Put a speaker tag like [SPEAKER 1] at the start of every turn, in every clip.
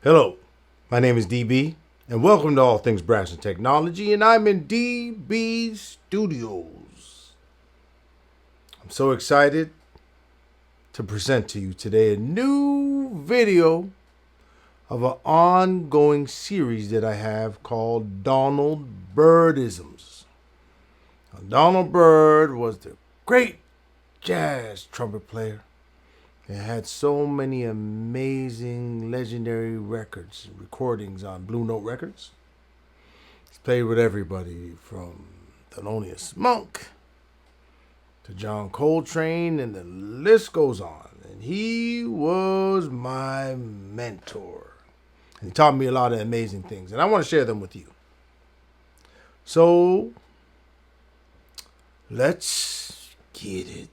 [SPEAKER 1] Hello, my name is DB, and welcome to All Things Brass and Technology, and I'm in DB Studios. I'm so excited to present to you today a new video of an ongoing series that I have called Donald Byrd-isms. Now, Donald Byrd was the great jazz trumpet player. It had so many amazing, legendary records, recordings on Blue Note Records. He's played with everybody from Thelonious Monk to John Coltrane, and the list goes on. And he was my mentor. And he taught me a lot of amazing things, and I want to share them with you. So, let's get it.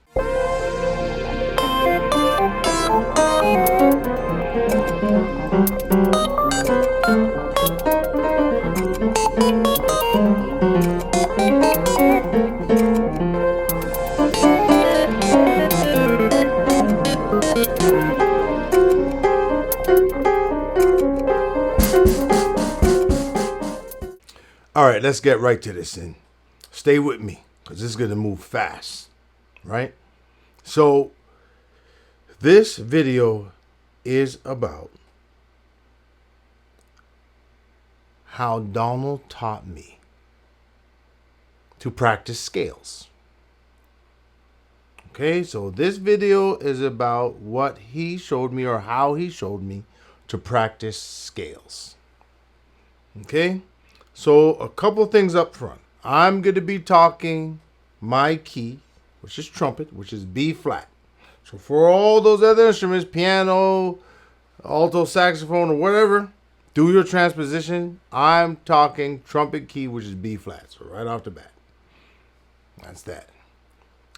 [SPEAKER 1] All right, let's get right to this and stay with me because this is going to move fast, right? So this video is about how Donald taught me to practice scales. Okay, so this video is about what he showed me or how he showed me to practice scales. Okay, so a couple things up front. I'm going to be talking my key, which is trumpet, which is B flat. So for all those other instruments, piano, alto saxophone, or whatever, do your transposition. I'm talking trumpet key, which is B flat. So right off the bat, that's that.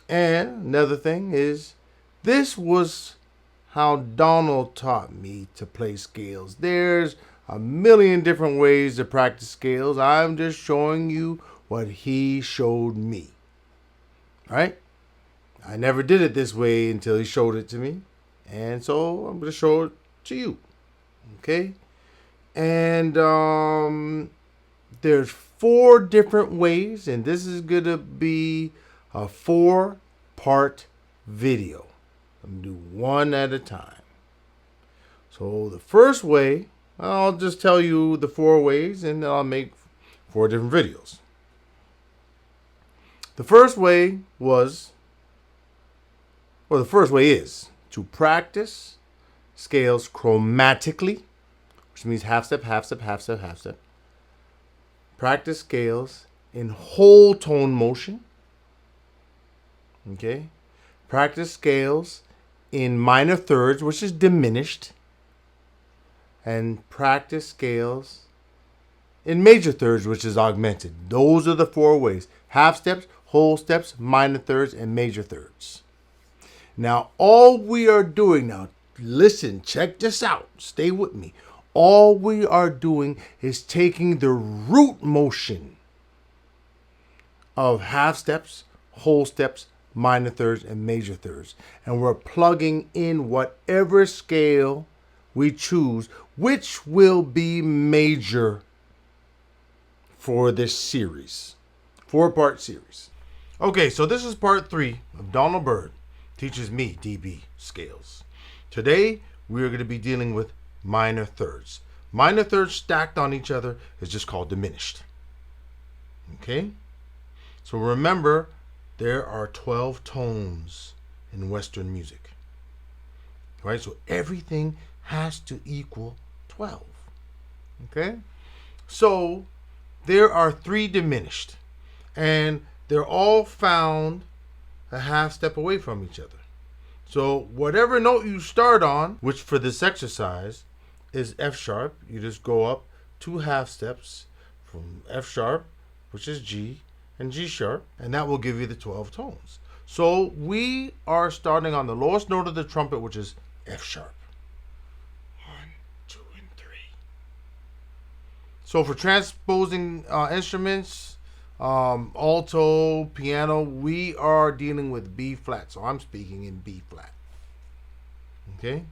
[SPEAKER 1] And another thing is, this was how Donald taught me to play scales. There's a million different ways to practice scales. I'm just showing you what he showed me. Right? I never did it this way until he showed it to me. And so I'm going to show it to you. Okay? And there's 4 different ways. And this is going to be a 4-part video. I'm going to do one at a time. So the first way, I'll just tell you the 4 ways. And then I'll make 4 different videos. The first way was... Well, the first way is to practice scales chromatically, which means half step, half step, half step, half step. Practice scales in whole tone motion. Okay. Practice scales in minor thirds, which is diminished. And practice scales in major thirds, which is augmented. Those are the 4 ways. Half steps, whole steps, minor thirds, and major thirds. Now, all we are doing now, listen, check this out, stay with me. All we are doing is taking the root motion of half steps, whole steps, minor thirds, and major thirds. And we're plugging in whatever scale we choose, which will be major for this series, 4-part series. Okay, so this is part 3 of Donald Byrd teaches me DB scales. Today, we are going to be dealing with minor thirds. Minor thirds stacked on each other is just called diminished. Okay? So remember, there are 12 tones in Western music. Right? So everything has to equal 12. Okay? So there are 3 diminished. And they're all found a half step away from each other. So whatever note you start on, which for this exercise is F sharp, you just go up 2 half steps from F sharp, which is G, and G sharp, and that will give you the 12 tones. So we are starting on the lowest note of the trumpet, which is F sharp. 1, 2, and 3. So for transposing instruments, alto, piano, we are dealing with B flat. So I'm speaking in B flat. Okay?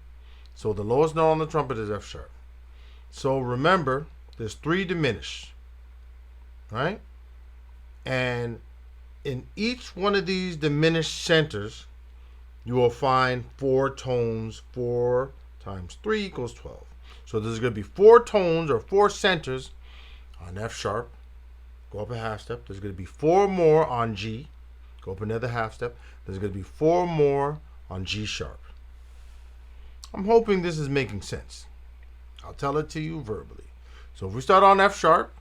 [SPEAKER 1] So the lowest note on the trumpet is F sharp. So remember, there's 3 diminished, right? And in each one of these diminished centers, you will find 4 tones. 4 times 3 equals 12. So there's going to be 4 tones or 4 centers on F sharp. Go up a half step. There's going to be 4 more on G. Go up another half step. There's going to be 4 more on G sharp. I'm hoping this is making sense. I'll tell it to you verbally. So if we start on F sharp,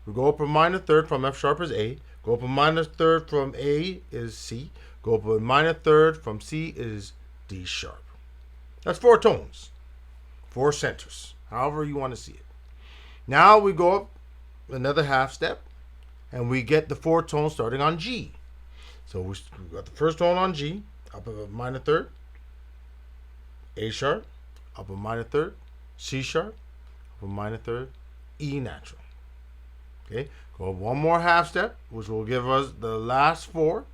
[SPEAKER 1] we go up a minor third from F sharp is A. Go up a minor third from A is C. Go up a minor third from C is D sharp. That's 4 tones, 4 centers, however you want to see it. Now we go up another half step and we get the 4 tones starting on G. So we got the first tone on G, up a minor third, A sharp, up a minor third, C sharp, up a minor third, E natural. Okay, go up one more half step, which will give us the last 4.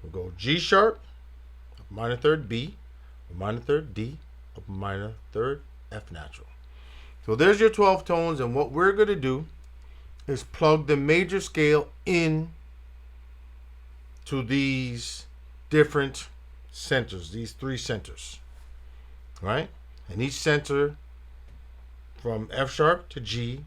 [SPEAKER 1] We'll go G sharp, up a minor third, B, up a minor third, D, up a minor third, F natural. So there's your 12 tones, and what we're going to do is plug the major scale in to these different centers, these 3 centers, right? And each center from F sharp to G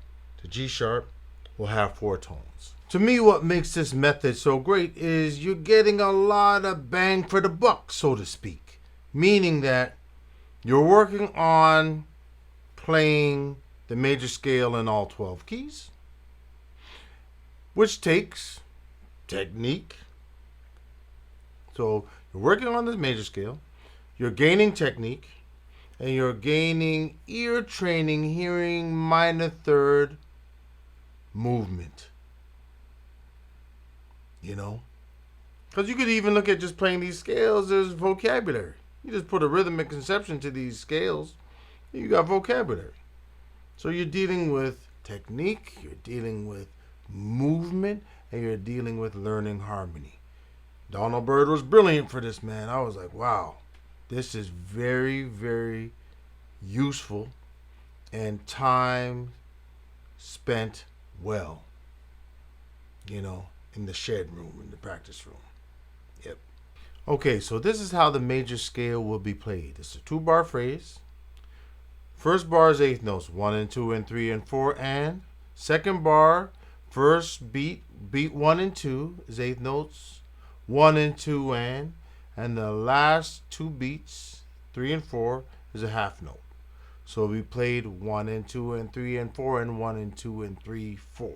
[SPEAKER 1] sharp will have 4 tones. To me, what makes this method so great is you're getting a lot of bang for the buck, so to speak, meaning that you're working on playing the major scale in all 12 keys, which takes technique. So you're working on this major scale, you're gaining technique, and you're gaining ear training, hearing minor third movement. You know? Because you could even look at just playing these scales as vocabulary. You just put a rhythmic conception to these scales, you got vocabulary. So you're dealing with technique, you're dealing with movement, and you're dealing with learning harmony. Donald Byrd was brilliant for this, man. I was like, wow, this is very, very useful and time spent well, you know, in the shed room, in the practice room. Yep. Okay, so this is how the major scale will be played. It's a 2-bar phrase. First bar is 8th notes, 1 and 2 and 3 and 4 and. Second bar, first beat 1 and 2 is 8th notes, 1 and 2 and the last 2 beats, 3 and 4, is a half note. So we played 1 and 2 and 3 and 4 and 1 and 2 and 3, 4.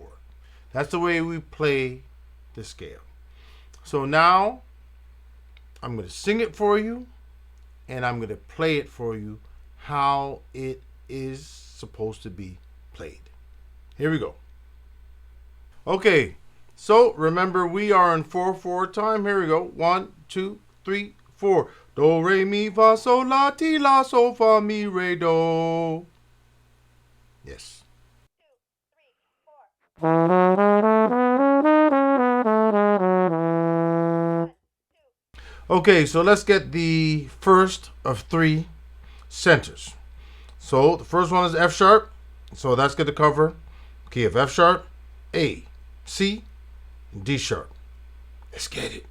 [SPEAKER 1] That's the way we play the scale. So now I'm going to sing it for you and I'm going to play it for you how it is supposed to be played. Here we go. Okay, so remember we are in 4/4 time. Here we go. 1, 2, 3, 4. Do, re, mi, fa, sol, la, ti, la, sol, fa, mi, re, do. Yes. 2, 3, 4. Okay, so let's get the first of 3 centers. So the first one is F sharp. So that's going to cover key of F sharp, A, C, and D sharp. Let's get it.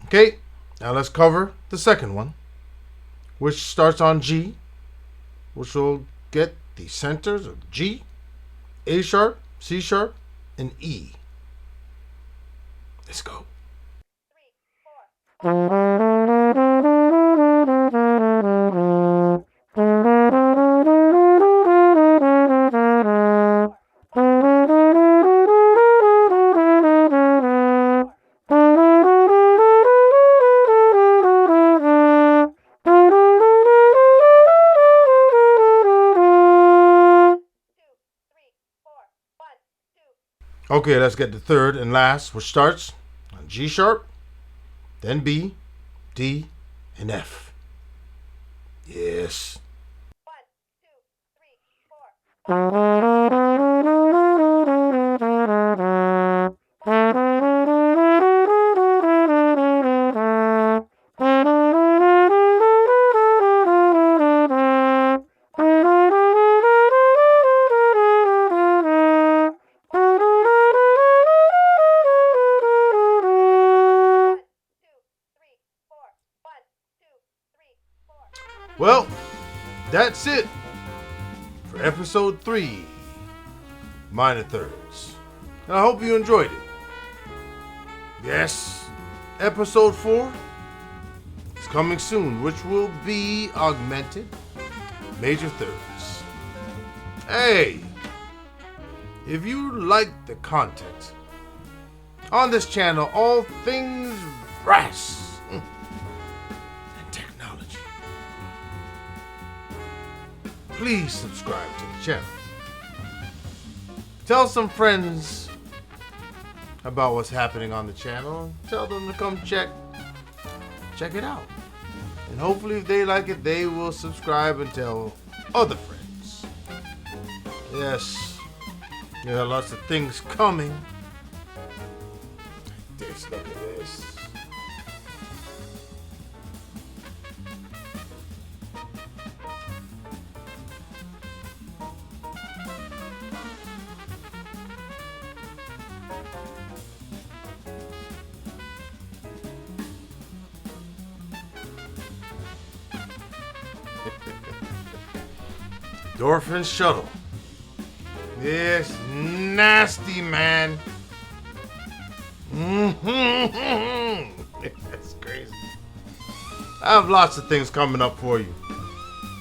[SPEAKER 1] Okay, now let's cover the second one, which starts on G, which will get the centers of G, A sharp, C sharp, and E. Let's go. 3, 4. Okay, let's get the third and last, which starts on G sharp, then B, D, and F. Yes.
[SPEAKER 2] 1, 2, 3, 4.
[SPEAKER 1] Well, that's it for episode 3, minor thirds. And I hope you enjoyed it. Yes, episode 4 is coming soon, which will be augmented major thirds. Hey, if you like the content on this channel, all things brass and technology, please subscribe to the channel. Tell some friends about what's happening on the channel. Tell them to come check it out. And hopefully if they like it, they will subscribe and tell other friends. Yes, there are lots of things coming. Just look at this. Dolphin shuttle. Yes, nasty, man. That's crazy. I have lots of things coming up for you.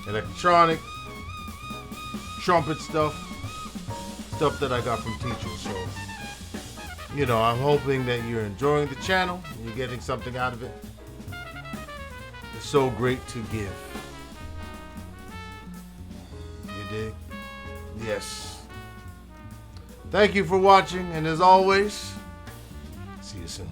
[SPEAKER 1] Electronic, trumpet stuff that I got from teachers. So, I'm hoping that you're enjoying the channel and you're getting something out of it. It's so great to give. You dig? Yes. Thank you for watching, and as always, see you soon.